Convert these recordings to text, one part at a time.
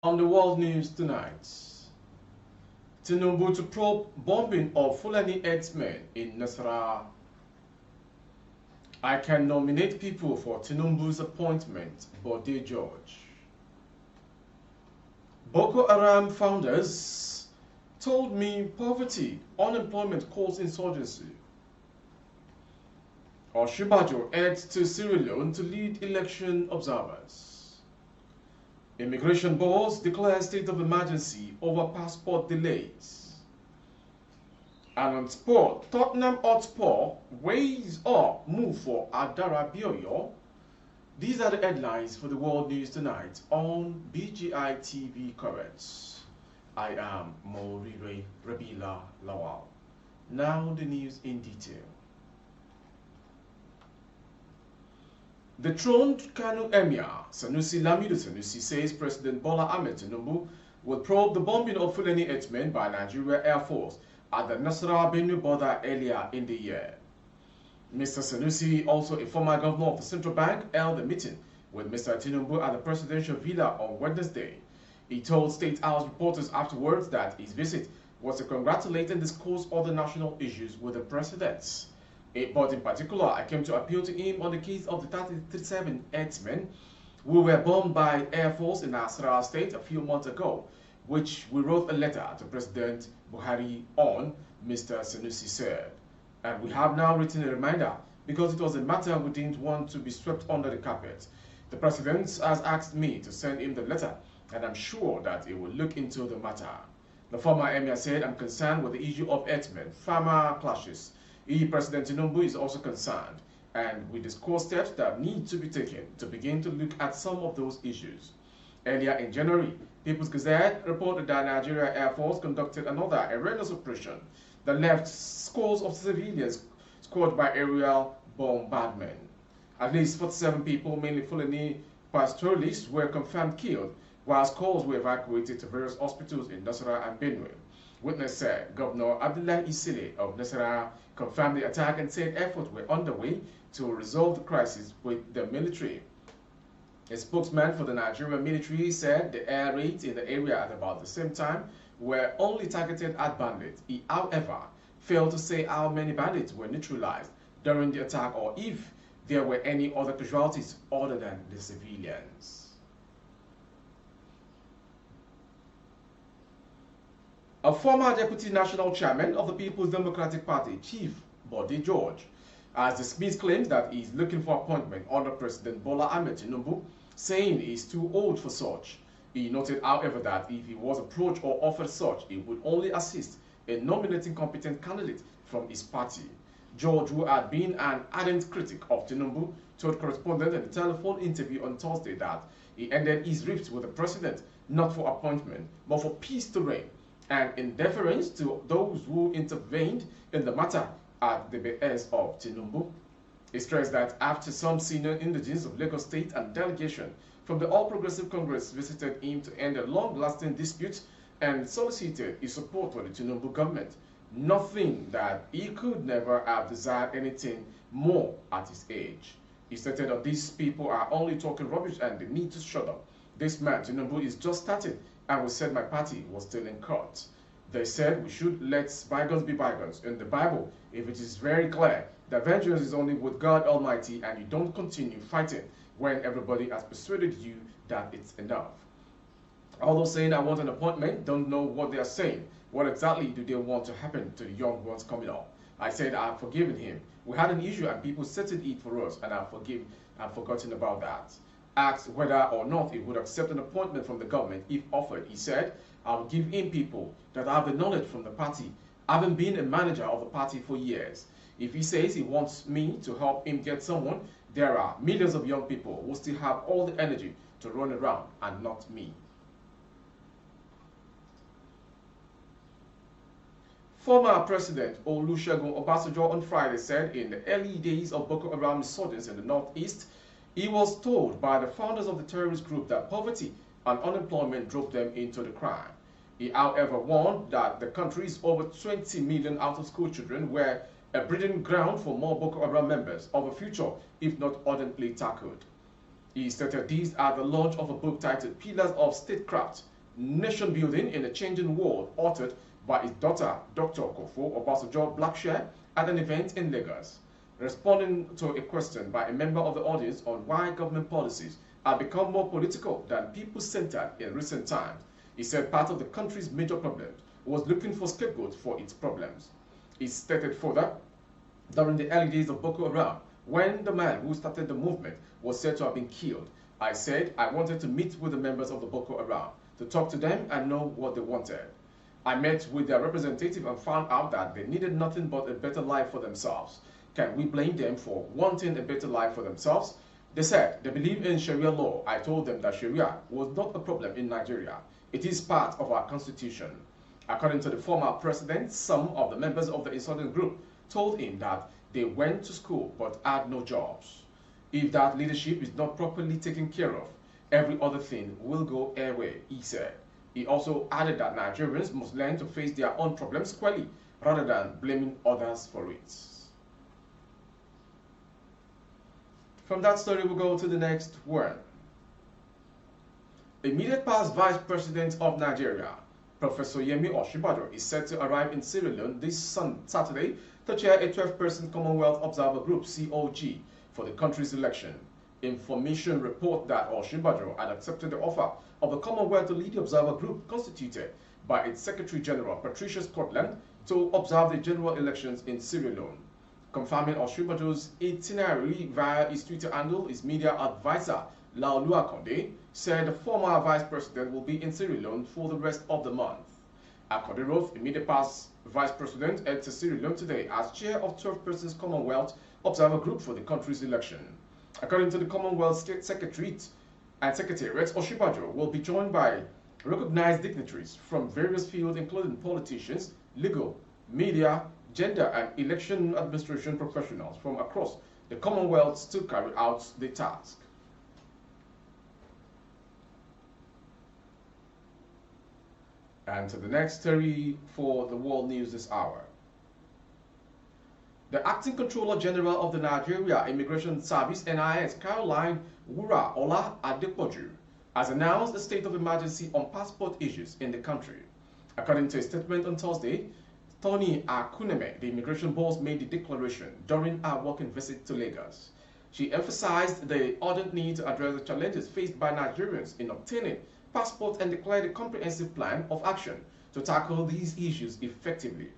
On the world news tonight, Tinubu to probe bombing of Fulani herdsmen in Nasarawa. I can nominate people for Tinubu's appointment, Bode George. Boko Haram founders told me poverty, unemployment cause insurgency. Oshibajo adds to Sierra Leone to lead election observers. Immigration boards declare state of emergency over passport delays. And on sport, Tottenham Hotspur weighs up move for Adara Bioyo. These are the headlines for the world news tonight on BGI TV Currents. I am Morire Rabila Lawal. Now the news in detail. The throned Kano Emir, Sanusi Lamido Sanusi, says President Bola Ahmed Tinubu will probe the bombing of Fulani herdsmen by Nigeria Air Force at the Nasarawa-Benue border earlier in the year. Mr. Sanusi, also a former governor of the central bank, held a meeting with Mr. Tinubu at the presidential villa on Wednesday. He told State House reporters afterwards that his visit was to congratulate and discuss other national issues with the president. But in particular, I came to appeal to him on the case of the 37 herdsmen who were bombed by Air Force in Nasarawa State a few months ago, which we wrote a letter to President Buhari on, Mr. Sanusi said. And we have now written a reminder because it was a matter we didn't want to be swept under the carpet. The President has asked me to send him the letter, and I'm sure that he will look into the matter. The former Emir said, I'm concerned with the issue of herdsmen-farmer clashes. President Tinubu is also concerned, and we discussed steps that need to be taken to begin to look at some of those issues. Earlier in January, People's Gazette reported that Nigeria Air Force conducted another awareness operation that left scores of civilians scored by aerial bombardment. At least 47 people, mainly Fulani pastoralists, were confirmed killed, while scores were evacuated to various hospitals in Nasarawa and Benue. Witness said Governor Abdullahi Isile of Nasarawa confirmed the attack and said efforts were underway to resolve the crisis with the military. A spokesman for the Nigerian military said the air raids in the area at about the same time were only targeted at bandits. He, however, failed to say how many bandits were neutralized during the attack or if there were any other casualties other than the civilians. A former deputy national chairman of the People's Democratic Party, Chief Bode George, has dismissed claims that he is looking for appointment under President Bola Ahmed Tinubu, saying he is too old for such. He noted, however, that if he was approached or offered such, he would only assist in nominating competent candidates from his party. George, who had been an ardent critic of Tinubu, told correspondents in a telephone interview on Thursday that he ended his rift with the president not for appointment, but for peace to reign, and in deference to those who intervened in the matter at the behest of Tinubu. He stressed that after some senior indigents of Lagos State and delegation from the All Progressive Congress visited him to end a long-lasting dispute and solicited his support for the Tinubu government, nothing that he could never have desired anything more at his age. He stated that these people are only talking rubbish and they need to shut up. This man, Tinubu, is just starting, and we said my party was still in court. They said we should let bygones be bygones. In the Bible, if it is very clear that vengeance is only with God Almighty and you don't continue fighting when everybody has persuaded you that it's enough. All those saying I want an appointment don't know what they are saying. What exactly do they want to happen to the young ones coming up? I said I've forgiven him. We had an issue and people settled it for us, and I've forgotten about that. Asked whether or not he would accept an appointment from the government if offered, he said, I will give him people that have the knowledge from the party, having been a manager of the party for years. If he says he wants me to help him get someone, there are millions of young people who still have all the energy to run around and not me. Former President Olusegun Obasanjo on Friday said in the early days of Boko Haram insurgents in the northeast, he was told by the founders of the terrorist group that poverty and unemployment drove them into the crime. He, however, warned that the country's over 20 million out-of-school children were a breeding ground for more Boko Haram members of a future if not urgently tackled. He stated these at the launch of a book titled Pillars of Statecraft, nation building in a changing world, authored by his daughter, Dr. Kofo Obasanjo Blackshare, at an event in Lagos. Responding to a question by a member of the audience on why government policies have become more political than people-centered in recent times, he said part of the country's major problems was looking for scapegoats for its problems. He stated further, during the early days of Boko Haram, when the man who started the movement was said to have been killed, I said I wanted to meet with the members of the Boko Haram to talk to them and know what they wanted. I met with their representative and found out that they needed nothing but a better life for themselves. Can we blame them for wanting a better life for themselves? They said they believe in Sharia law. I told them that Sharia was not a problem in Nigeria. It is part of our constitution. According to the former president, some of the members of the insurgent group told him that they went to school but had no jobs. If that leadership is not properly taken care of, every other thing will go away, he said. He also added that Nigerians must learn to face their own problems squarely rather than blaming others for it. From that story, we'll go to the next one. Immediate past Vice President of Nigeria, Professor Yemi Osinbajo, is set to arrive in Sierra Leone this Saturday to chair a 12-person Commonwealth Observer Group (COG) for the country's election. Information report that Osinbajo had accepted the offer of the Commonwealth to lead the Observer Group constituted by its Secretary General Patricia Scotland to observe the general elections in Sierra Leone. Confirming Osinbajo's itinerary via his Twitter handle, his media advisor, Laolua Konde, said the former vice president will be in Sierra Leone for the rest of the month. Akonde wrote, immediate past vice president heads to Sierra Leone today as chair of 12-persons Commonwealth Observer Group for the country's election. According to the Commonwealth State Secretariat, Osinbajo will be joined by recognized dignitaries from various fields including politicians, legal, media, gender and election administration professionals from across the Commonwealth to carry out the task. And to the next story for the world news this hour. The Acting Controller General of the Nigeria Immigration Service (NIS), Caroline Wura Ola Adepoju, has announced a state of emergency on passport issues in the country. According to a statement on Thursday, Tony Akuneme, the immigration boss, made the declaration during her working visit to Lagos. She emphasized the urgent need to address the challenges faced by Nigerians in obtaining passports and declared a comprehensive plan of action to tackle these issues effectively.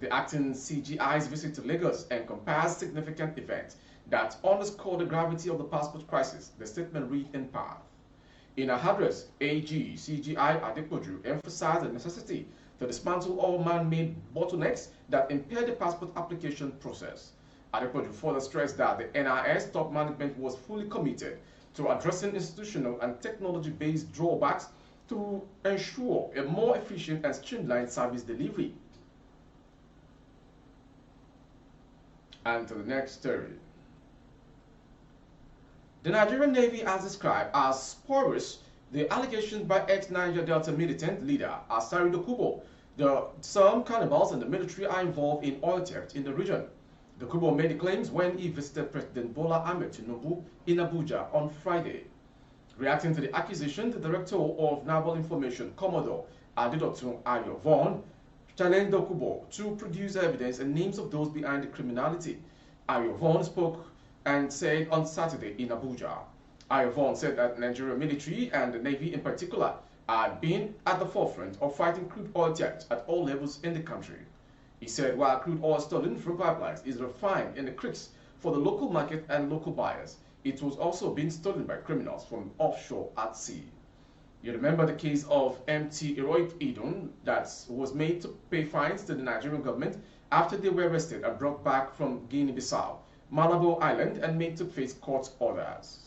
The acting CGI's visit to Lagos encompassed significant events that underscore the gravity of the passport crisis, the statement read in part. In her address, AG CGI Adepoju emphasized the necessity to dismantle all man-made bottlenecks that impair the passport application process. Adepoju further stressed that the NIS top management was fully committed to addressing institutional and technology-based drawbacks to ensure a more efficient and streamlined service delivery. And to the next story. The Nigerian Navy has described as Spores the allegations by ex-Niger Delta militant leader Asari Dokubo. Some cannibals in the military are involved in oil theft in the region. Dokubo made the claims when he visited President Bola Ahmed Tinubu in Abuja on Friday. Reacting to the accusation, the Director of Naval Information, Commodore Adedotun Ayo Vaughn, challenged Dokubo to produce evidence and names of those behind the criminality. Ayo Vaughn spoke and said on Saturday in Abuja. Ayo Vaughn said that Nigerian military and the Navy in particular had been at the forefront of fighting crude oil theft at all levels in the country. He said while crude oil stolen from pipelines is refined in the creeks for the local market and local buyers, it was also being stolen by criminals from offshore at sea. You remember the case of MT Heroic Idun that was made to pay fines to the Nigerian government after they were arrested and brought back from Guinea-Bissau, Malabo Island, and made to face court orders.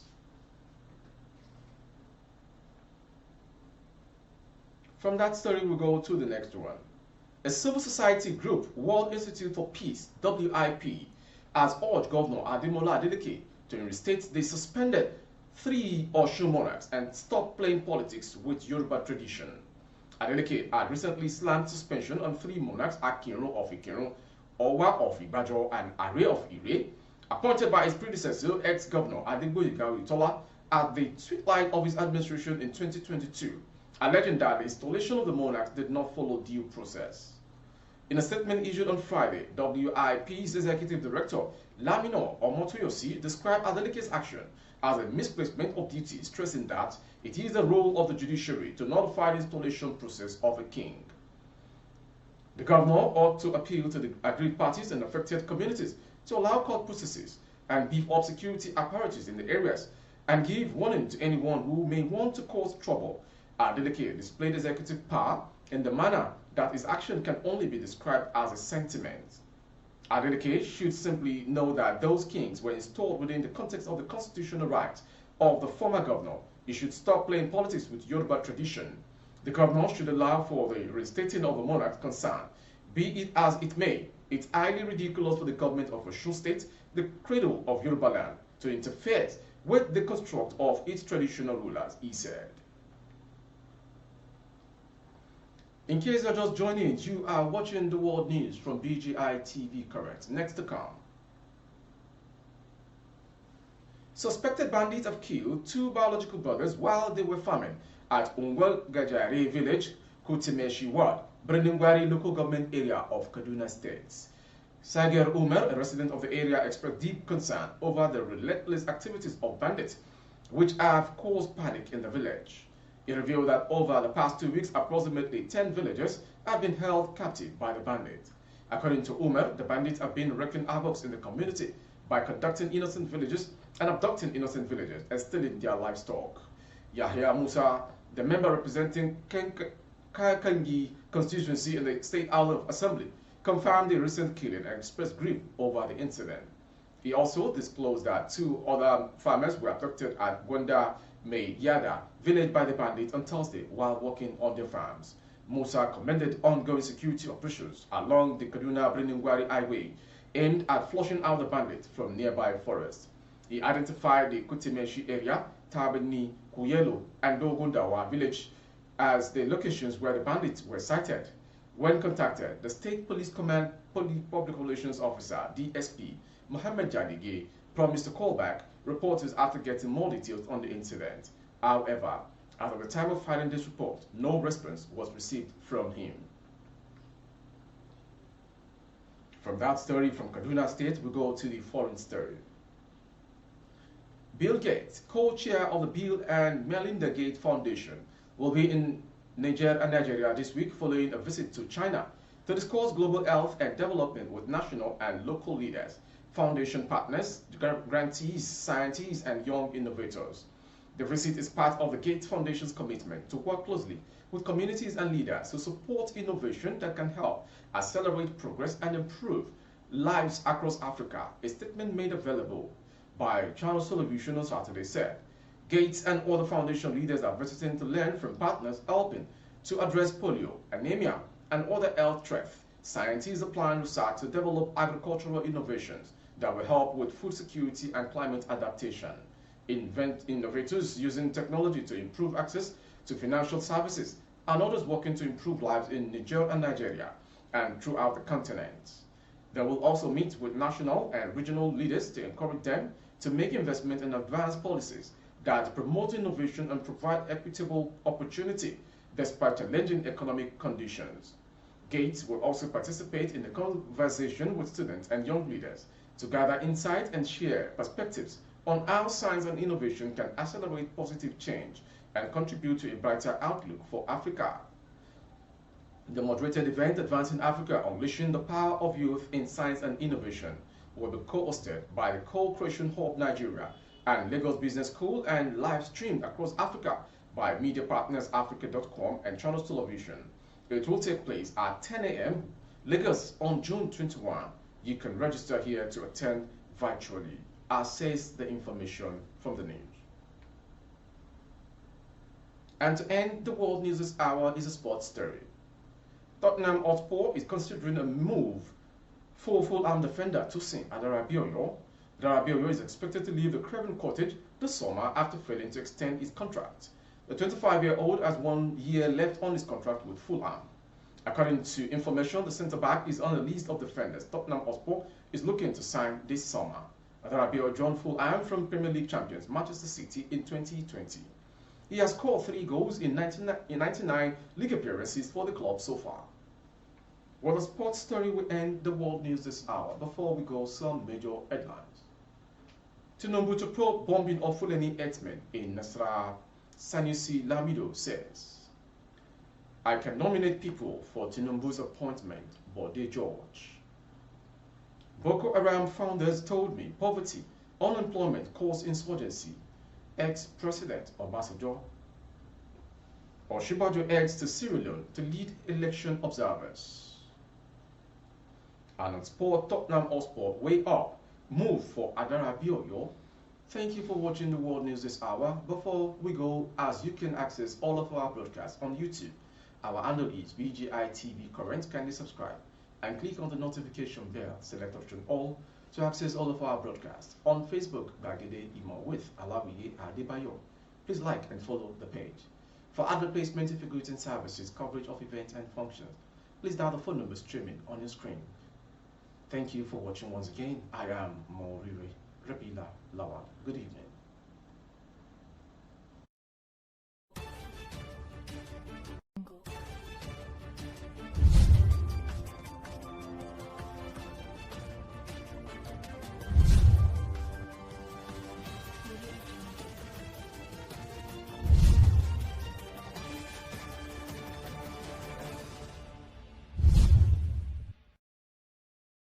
From that story, we go to the next one. A civil society group, World Institute for Peace, WIP, has urged Governor Ademola Adeleke to reinstate the suspended 3 Osun monarchs and stop playing politics with Yoruba tradition. Adeleke had recently slammed suspension on 3 monarchs, Akinrun of Ikirun, Owa of Ibajo, and Are of Ire, appointed by his predecessor, ex-governor Adegboyega Oyetola, at the twilight of his administration in 2022. alleging that the installation of the monarch did not follow due process. In a statement issued on Friday, WIP's Executive Director Lamino Omotoyosi described Adeleke's action as a misplacement of duty, stressing that it is the role of the judiciary to notify the installation process of a king. The governor ought to appeal to the aggrieved parties and affected communities to allow court processes and beef up security apparatus in the areas and give warning to anyone who may want to cause trouble. Adeleke displayed executive power in the manner that his action can only be described as a sentiment. Adeleke should simply know that those kings were installed within the context of the constitutional rights of the former governor. He should stop playing politics with Yoruba tradition. The governor should allow for the reinstating of the monarch concerned. Be it as it may, it's highly ridiculous for the government of Osun State, the cradle of Yoruba land, to interfere with the construct of its traditional rulers, he said. In case you're just joining, you are watching the world news from BGI TV Current. Next to come. Suspected bandits have killed 2 biological brothers while they were farming at Ungwal Gajari village, Kutimeshi Ward, Brendingwari local government area of Kaduna State. Sager Umar, a resident of the area, expressed deep concern over the relentless activities of bandits, which have caused panic in the village. He revealed that over the past 2 weeks, approximately 10 villagers have been held captive by the bandits. According to Umar, the bandits have been wreaking havoc in the community by conducting innocent villagers and abducting innocent villagers and stealing their livestock. Yahya Musa, the member representing Kakangi constituency in the State House of Assembly, confirmed the recent killing and expressed grief over the incident. He also disclosed that 2 other farmers were abducted at Gwanda Yada village by the bandits on Thursday while working on their farms. Musa commended ongoing security operations along the Kaduna-Brindingwari highway aimed at flushing out the bandits from nearby forests. He identified the Kutimeshi area, Tabini, Kuyelo, and Dogundawa village as the locations where the bandits were sighted. When contacted, the State Police Command Public Relations Officer, DSP, Mohammed Jadige, promised to call back reporters after getting more details on the incident. However, as of the time of filing this report, no response was received from him. From that story from Kaduna State, we go to the foreign story. Bill Gates, co-chair of the Bill and Melinda Gates Foundation, will be in Nigeria this week following a visit to China to discuss global health and development with national and local leaders, foundation partners, grantees, scientists, and young innovators. The visit is part of the Gates Foundation's commitment to work closely with communities and leaders to support innovation that can help accelerate progress and improve lives across Africa. A statement made available by Channel Television on Saturday said, Gates and other foundation leaders are visiting to learn from partners helping to address polio, anemia, and other health threats. Scientists applying research to develop agricultural innovations that will help with food security and climate adaptation. Innovators using technology to improve access to financial services, and others working to improve lives in Niger and Nigeria and throughout the continent. They will also meet with national and regional leaders to encourage them to make investment in advanced policies that promote innovation and provide equitable opportunity despite challenging economic conditions. Gates will also participate in the conversation with students and young leaders to gather insight and share perspectives on how science and innovation can accelerate positive change and contribute to a brighter outlook for Africa. The moderated event, Advancing Africa, Unleashing the Power of Youth in Science and Innovation, will be co-hosted by the Co-Creation Hub Nigeria and Lagos Business School and live-streamed across Africa by media partners Africa.com and Channels Television. It will take place at 10 a.m. Lagos on June 21. You can register here to attend virtually, as says the information from the news. And to end the world news this hour is a sports story. Tottenham Hotspur is considering a move for full-arm defender Tosin Adarabioyo. Adarabioyo is expected to leave the Craven Cottage this summer after failing to extend his contract. The 25-year-old has 1 year left on his contract with Fulham. According to information, the centre-back is on the list of defenders Tottenham Hotspur is looking to sign this summer. Adarabioyo joined Fulham from Premier League champions Manchester City in 2020. He has scored 3 goals in 99 league appearances for the club so far. What a sports story will end the world news this hour. Before we go, some major headlines. Tinubu to probe bombing of Fulani herdsmen in Nasra. Sanusi Lamido says, I can nominate people for Tinubu's appointment, Bode George. Boko Haram founders told me poverty, unemployment cause insurgency. Ex-President Obasanjo. Oshibajo heads to Sierra Leone to lead election observers. And on sport, Tottenham Hotspur way up, move for Adara Bioyo. Thank you for watching the World News this hour. Before we go, as you can access all of our broadcasts on YouTube, our handle is BGI TV Current. Kindly subscribe and click on the notification bell, select option all to access all of our broadcasts. On Facebook, Bagede Imo with Alawiye Adebayo. Please like and follow the page. For advertisement, if goods and services, coverage of events and functions, please dial the phone number streaming on your screen. Thank you for watching once again. I am Morire Repila Lawal. Good evening.